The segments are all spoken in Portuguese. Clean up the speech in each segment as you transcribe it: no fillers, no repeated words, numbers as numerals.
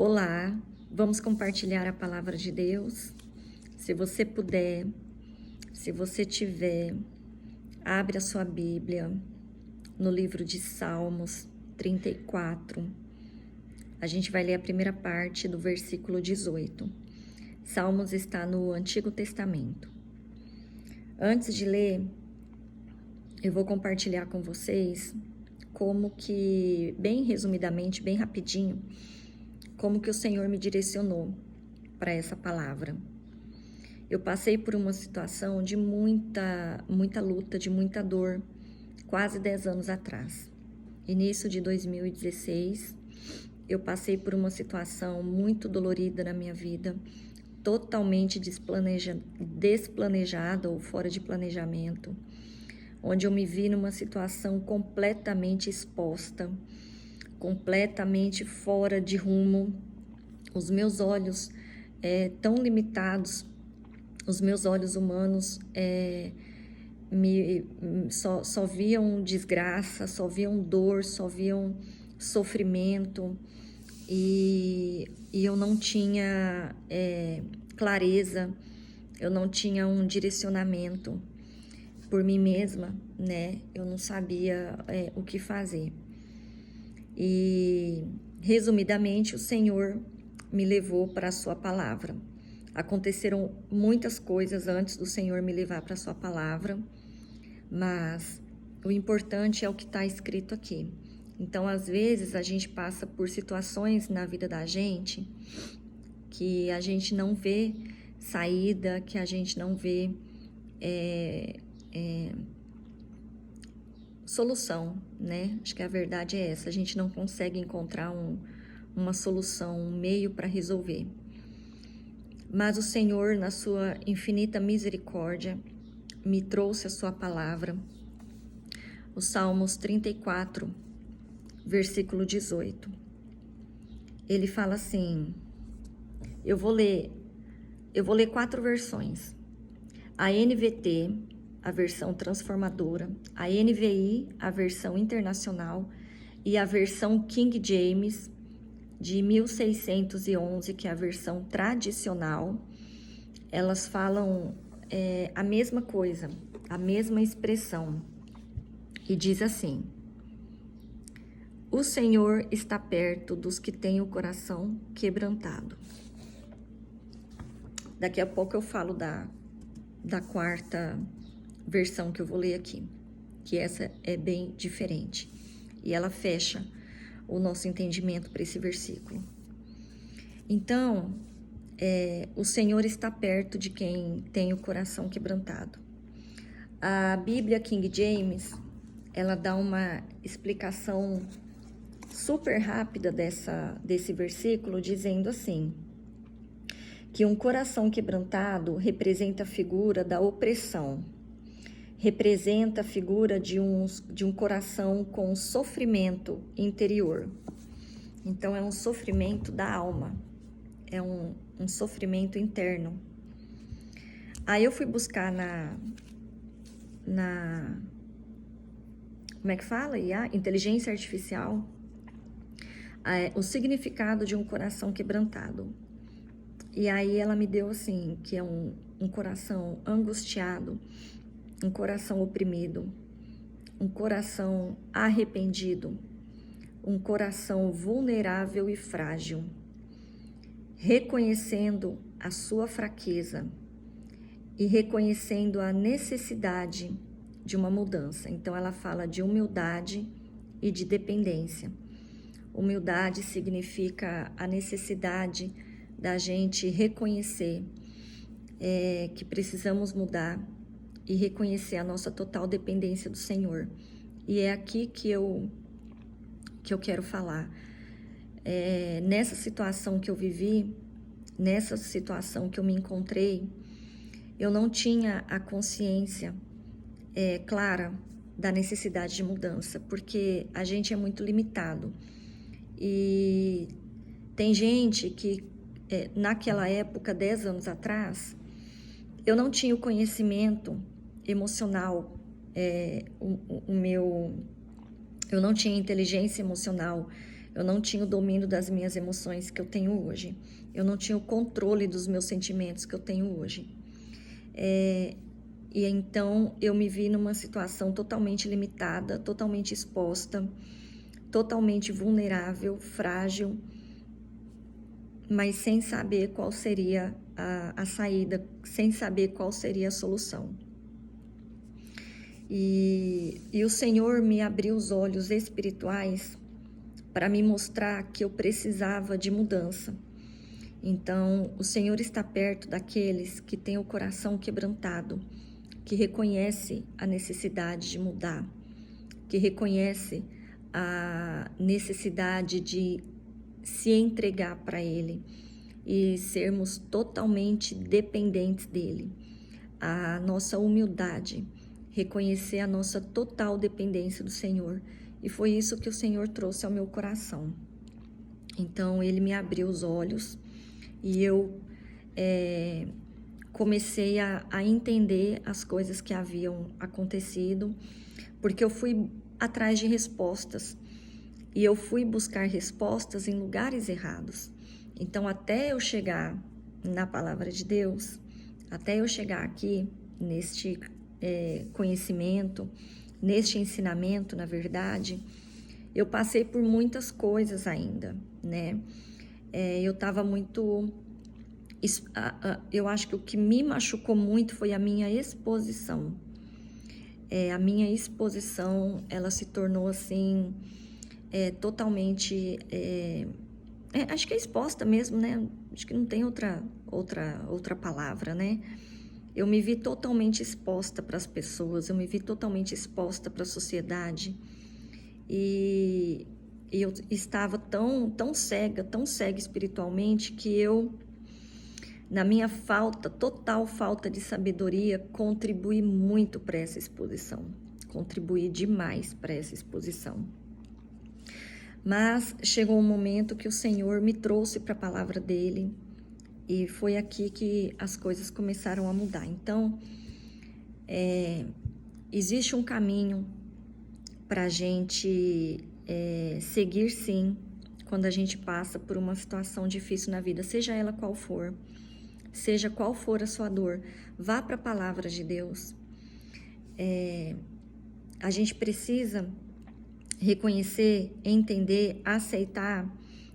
Olá, vamos compartilhar a palavra de Deus. Se você puder, se você tiver, abre a sua Bíblia no livro de Salmos 34. A gente vai ler a primeira parte do versículo 18. Salmos está no Antigo Testamento. Antes de ler, eu vou compartilhar com vocês como que, bem resumidamente, bem rapidinho, como que o Senhor me direcionou para essa palavra. Eu passei por uma situação de muita luta, de muita dor, quase 10 anos atrás. Início de 2016, eu passei por uma situação muito dolorida na minha vida, totalmente desplanejada ou fora de planejamento, onde eu me vi numa situação completamente exposta, completamente fora de rumo. Os meus olhos tão limitados, os meus olhos humanos só viam desgraça, só viam dor, só viam sofrimento, e eu não tinha clareza, eu não tinha um direcionamento por mim mesma, né? Eu não sabia o que fazer. E, resumidamente, o Senhor me levou para a sua palavra. Aconteceram muitas coisas antes do Senhor me levar para a sua palavra, mas o importante é o que está escrito aqui. Então, às vezes, a gente passa por situações na vida da gente que a gente não vê saída, que a gente não vê solução, né? Acho que a verdade é essa, a gente não consegue encontrar uma solução, um meio para resolver. Mas o Senhor, na sua infinita misericórdia, me trouxe a sua palavra. O Salmos 34, versículo 18. Ele fala assim, eu vou ler 4 versões. A NVT, a versão transformadora, a NVI, a versão internacional, e a versão King James, de 1611, que é a versão tradicional. Elas falam a mesma coisa, a mesma expressão, e diz assim: o Senhor está perto dos que têm o coração quebrantado. Daqui a pouco eu falo da quarta versão que eu vou ler aqui, que essa é bem diferente, e ela fecha o nosso entendimento para esse versículo. Então, o Senhor está perto de quem tem o coração quebrantado. A Bíblia King James, ela dá uma explicação super rápida desse versículo, dizendo assim, que um coração quebrantado representa a figura da opressão, representa a figura de um coração com sofrimento interior. Então, é um sofrimento da alma, é um sofrimento interno. Aí eu fui buscar como é que fala? Inteligência artificial, o significado de um coração quebrantado. E aí ela me deu assim, que é um coração angustiado, um coração oprimido, um coração arrependido, um coração vulnerável e frágil, reconhecendo a sua fraqueza e reconhecendo a necessidade de uma mudança. Então ela fala de humildade e de dependência. Humildade significa a necessidade da gente reconhecer que precisamos mudar e reconhecer a nossa total dependência do Senhor. E é aqui que eu quero falar. Nessa situação que eu vivi, nessa situação que eu me encontrei, eu não tinha a consciência clara da necessidade de mudança, porque a gente é muito limitado. E tem gente que, naquela época, 10 anos atrás, eu não tinha o conhecimento emocional, eu não tinha inteligência emocional Eu não tinha o domínio das minhas emoções que eu tenho hoje. Eu não tinha o controle dos meus sentimentos que eu tenho hoje. E então eu me vi numa situação totalmente limitada, totalmente exposta, totalmente vulnerável, frágil, mas sem saber qual seria a saída, sem saber qual seria a solução. E o Senhor me abriu os olhos espirituais para me mostrar que eu precisava de mudança. Então, o Senhor está perto daqueles que têm o coração quebrantado, que reconhece a necessidade de mudar, que reconhece a necessidade de se entregar para Ele e sermos totalmente dependentes dEle. A nossa humildade, reconhecer a nossa total dependência do Senhor. E foi isso que o Senhor trouxe ao meu coração. Então, Ele me abriu os olhos e eu comecei a entender as coisas que haviam acontecido, porque eu fui atrás de respostas. E eu fui buscar respostas em lugares errados. Então, até eu chegar na palavra de Deus, até eu chegar aqui neste conhecimento, neste ensinamento, na verdade, eu passei por muitas coisas ainda, né? Eu estava muito... eu acho que o que me machucou muito foi a minha exposição. A minha exposição, ela se tornou assim... totalmente, acho que é exposta mesmo, né? Acho que não tem outra palavra, né? Eu me vi totalmente exposta para as pessoas, eu me vi totalmente exposta para a sociedade e eu estava tão cega espiritualmente que eu, na minha total falta de sabedoria, contribuí muito para essa exposição, contribuí demais para essa exposição. Mas chegou um momento que o Senhor me trouxe para a palavra dele e foi aqui que as coisas começaram a mudar. Então, existe um caminho para a gente seguir, sim, quando a gente passa por uma situação difícil na vida, seja ela qual for, seja qual for a sua dor, vá para a palavra de Deus. A gente precisa reconhecer, entender, aceitar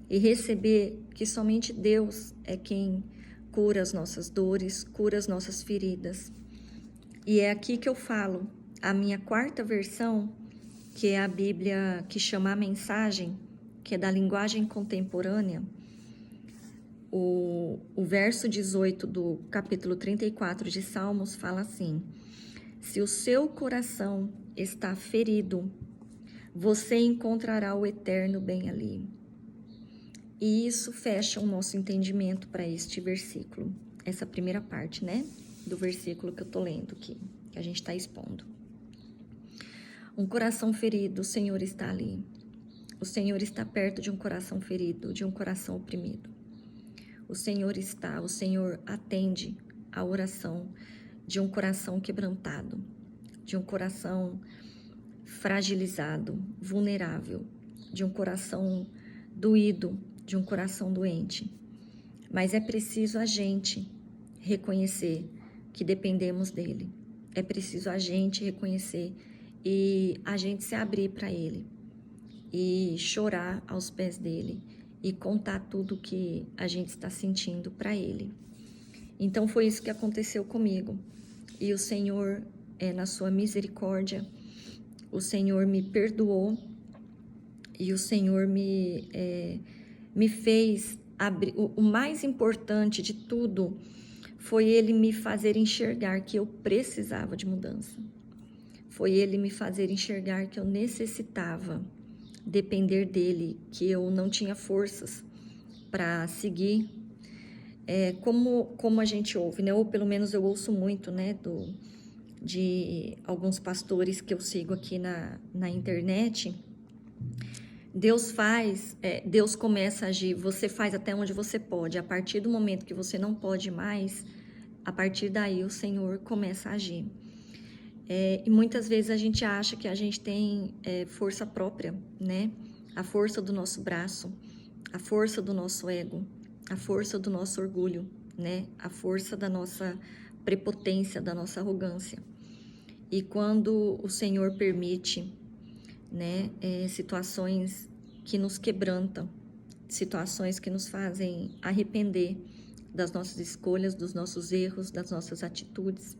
e receber que somente Deus é quem cura as nossas dores, cura as nossas feridas. E é aqui que eu falo, a minha quarta versão, que é a Bíblia que chama a Mensagem, que é da linguagem contemporânea, o verso 18 do capítulo 34 de Salmos fala assim: se o seu coração está ferido, você encontrará o eterno bem ali. E isso fecha o nosso entendimento para este versículo. Essa primeira parte, né? Do versículo que eu tô lendo aqui, que a gente está expondo. Um coração ferido, o Senhor está ali. O Senhor está perto de um coração ferido, de um coração oprimido. O Senhor atende a oração de um coração quebrantado, de um coração fragilizado, vulnerável, de um coração doído, de um coração doente. Mas é preciso a gente reconhecer que dependemos dele. É preciso a gente reconhecer e a gente se abrir para ele e chorar aos pés dele e contar tudo que a gente está sentindo para ele. Então foi isso que aconteceu comigo. E o Senhor, na sua misericórdia, o Senhor me perdoou e o Senhor me fez abrir. O mais importante de tudo foi Ele me fazer enxergar que eu precisava de mudança. Foi Ele me fazer enxergar que eu necessitava depender dEle, que eu não tinha forças para seguir. Como a gente ouve, né? Ou pelo menos eu ouço muito, né? De alguns pastores que eu sigo aqui na internet. Deus começa a agir, você faz até onde você pode. A partir do momento que você não pode mais, a partir daí o Senhor começa a agir. E muitas vezes a gente acha que a gente tem força própria, né? a força do nosso braço, a força do nosso ego, a força do nosso orgulho, né? A força da nossa prepotência, da nossa arrogância. E quando o Senhor permite, né, situações que nos quebrantam, situações que nos fazem arrepender das nossas escolhas, dos nossos erros, das nossas atitudes,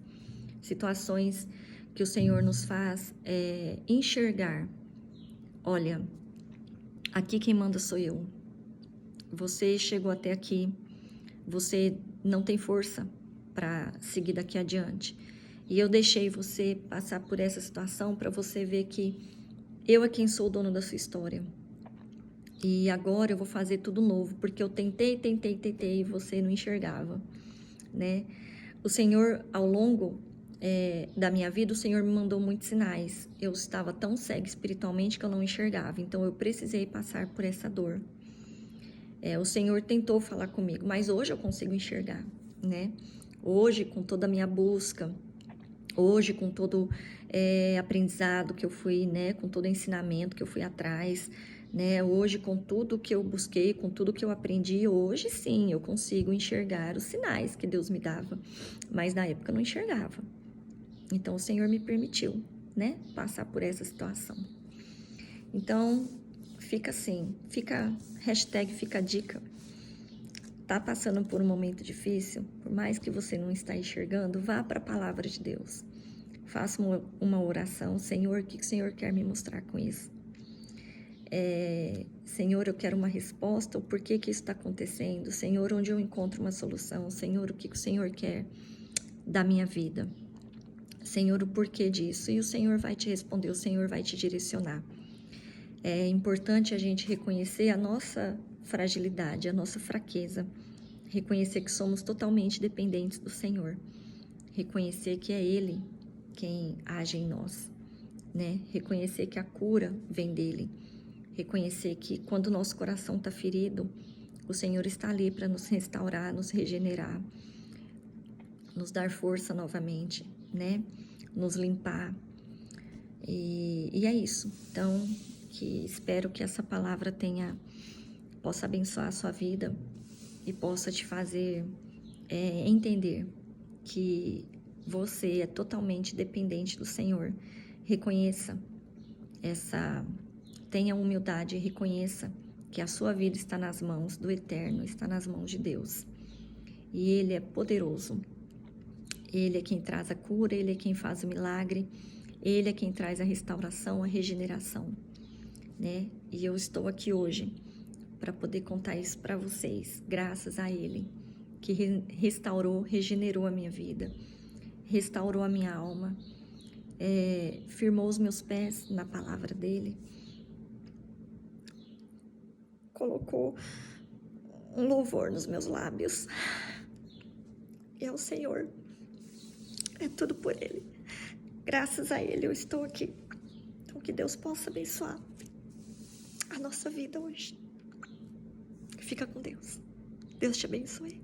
situações que o Senhor nos faz enxergar. Olha, aqui quem manda sou eu. Você chegou até aqui, você não tem força para seguir daqui adiante. E eu deixei você passar por essa situação para você ver que eu é quem sou o dono da sua história. E agora eu vou fazer tudo novo, porque eu tentei e você não enxergava, né? O Senhor, ao longo da minha vida, o Senhor me mandou muitos sinais. Eu estava tão cega espiritualmente que eu não enxergava, então eu precisei passar por essa dor. O Senhor tentou falar comigo, mas hoje eu consigo enxergar, né? Hoje, com toda a minha busca, hoje com todo aprendizado que eu fui, né? Com todo ensinamento que eu fui atrás, né? Hoje, com tudo que eu busquei, com tudo que eu aprendi, hoje sim eu consigo enxergar os sinais que Deus me dava, mas na época eu não enxergava. Então o Senhor me permitiu, né? Passar por essa situação. Então, fica assim, fica a dica. Tá passando por um momento difícil, por mais que você não está enxergando, vá para a palavra de Deus. Faça uma oração. Senhor, o que o Senhor quer me mostrar com isso? Senhor, eu quero uma resposta, o porquê que isso está acontecendo. Senhor, onde eu encontro uma solução. Senhor, o que o Senhor quer da minha vida. Senhor, o porquê disso. E o Senhor vai te responder, o Senhor vai te direcionar. É importante a gente reconhecer a nossa fragilidade, a nossa fraqueza. Reconhecer que somos totalmente dependentes do Senhor. Reconhecer que é Ele quem age em nós, né? Reconhecer que a cura vem dEle. Reconhecer que quando o nosso coração está ferido, o Senhor está ali para nos restaurar, nos regenerar, nos dar força novamente, né? Nos limpar. E é isso. Então, espero que essa palavra possa abençoar a sua vida e possa te fazer entender que você é totalmente dependente do Senhor. Reconheça tenha humildade e reconheça que a sua vida está nas mãos do Eterno, está nas mãos de Deus. E Ele é poderoso. Ele é quem traz a cura, Ele é quem faz o milagre, Ele é quem traz a restauração, a regeneração, né? E eu estou aqui hoje para poder contar isso para vocês, graças a Ele, que restaurou, regenerou a minha vida, restaurou a minha alma, firmou os meus pés na palavra dEle, colocou um louvor nos meus lábios. É o Senhor, é tudo por Ele. Graças a Ele eu estou aqui. Então que Deus possa abençoar a nossa vida hoje. Fica com Deus. Deus te abençoe.